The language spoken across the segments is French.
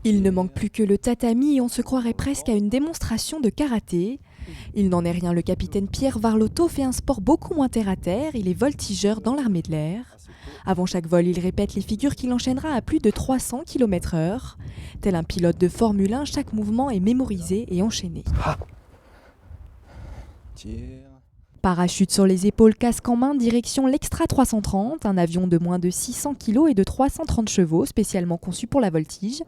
Il ne manque plus que le tatami et on se croirait presque à une démonstration de karaté. Il n'en est rien, le capitaine Pierre Varlotto fait un sport beaucoup moins terre-à-terre, il est voltigeur dans l'armée de l'air. Avant chaque vol, il répète les figures qu'il enchaînera à plus de 300 km/h. Tel un pilote de Formule 1, chaque mouvement est mémorisé et enchaîné. Parachute sur les épaules, casque en main, direction l'Extra 330, un avion de moins de 600 kg et de 330 chevaux, spécialement conçu pour la voltige.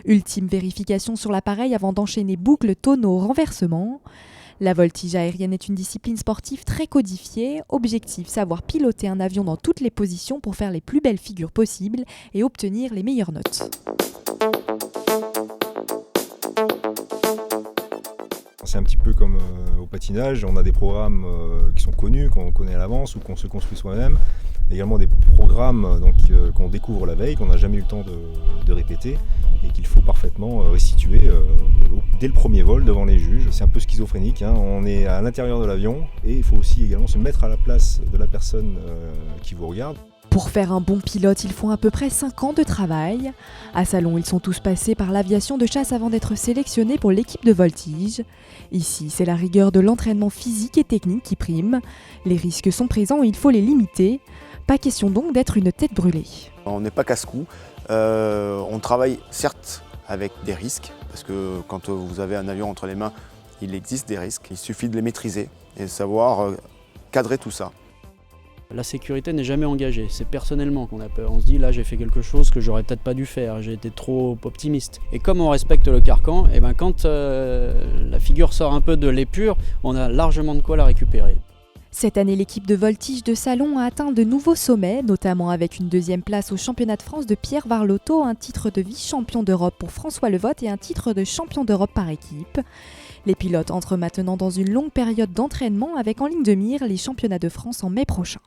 Ultime vérification sur l'appareil avant d'enchaîner boucle, tonneau, renversement. La voltige aérienne est une discipline sportive très codifiée. Objectif, savoir piloter un avion dans toutes les positions pour faire les plus belles figures possibles et obtenir les meilleures notes. C'est un petit peu comme au patinage, on a des programmes qui sont connus, qu'on connaît à l'avance ou qu'on se construit soi-même. Également des programmes qu'on découvre la veille, qu'on n'a jamais eu le temps de répéter et qu'il faut parfaitement restituer dès le premier vol devant les juges. C'est un peu schizophrénique, hein. On est à l'intérieur de l'avion et il faut aussi également se mettre à la place de la personne qui vous regarde. Pour faire un bon pilote, ils font à peu près 5 ans de travail. À Salon, ils sont tous passés par l'aviation de chasse avant d'être sélectionnés pour l'équipe de voltige. Ici, c'est la rigueur de l'entraînement physique et technique qui prime. Les risques sont présents et il faut les limiter. Pas question donc d'être une tête brûlée. On n'est pas casse-cou. On travaille certes avec des risques, parce que quand vous avez un avion entre les mains, il existe des risques. Il suffit de les maîtriser et de savoir cadrer tout ça. La sécurité n'est jamais engagée, c'est personnellement qu'on a peur. On se dit là j'ai fait quelque chose que j'aurais peut-être pas dû faire, j'ai été trop optimiste. Et comme on respecte le carcan, et quand la figure sort un peu de l'épure, on a largement de quoi la récupérer. Cette année, l'équipe de voltige de Salon a atteint de nouveaux sommets, notamment avec une 2e place au championnat de France de Pierre Varlotto, un titre de vice-champion d'Europe pour François Levotte et un titre de champion d'Europe par équipe. Les pilotes entrent maintenant dans une longue période d'entraînement avec en ligne de mire les championnats de France en mai prochain.